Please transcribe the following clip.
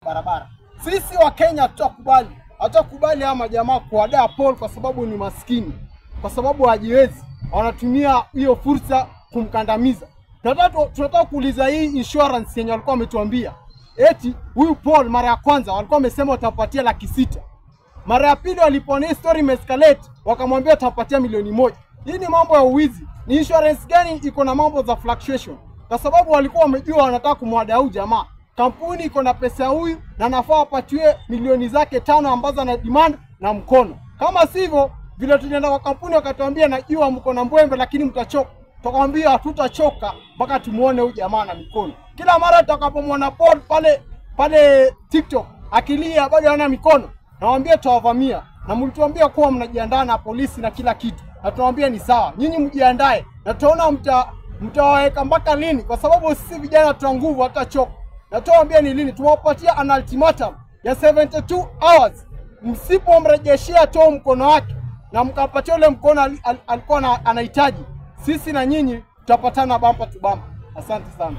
barabara. Sisi wa Kenya hatukubali ama jamaa kuadaa Paul kwa sababu ni maskini. Kwa sababu hajiwezi. Wanatumia hiyo fursa kumkandamiza. Tunataka kuuliza hii insurance yenye walikuwa wametuambia. Eti huyu Paul mara ya kwanza walikuwa wamesema watapatia 600,000. Mara ya pili walipoona story escalate wakamwambia watapatia 1,000,000. Hii ni mambo ya uwizi. Ni insurance gani iko na mambo za fluctuation? Kwa sababu walikuwa wamejua wanataka kumwada huyu jamaa. Kampuni iko na pesa huyu na nafaa apatiwe milioni zake 5 ambazo ana demand na mkono. Kama sivyo vile tulienda kwa kampuni wakatuambia najua mko na mbwembe lakini mtachoka. Tukamwambia hatutachoka mpaka tumuone huyu jamaa na mikono. Kila mara tutakapomwona Paul pale TikTok akilia bado hana mikono, nawaambia tutawavamia. Na mlituambia kuwa mnajiandaa na polisi na kila kitu. Na tunawaambia ni sawa. Nyinyi mjiandae. Na tunaona mtawaweka mpaka lini? Kwa sababu sisi vijana tuna nguvu hata choka. Na tunawaambia ni lini? Tumewapatia an ultimatum ya 72 hours. Msipomrejeshia tu mkono wake na mkapatia ule mkono alikuwa anahitaji, sisi na nyinyi tutapatana bumper to bumper. Asante sana.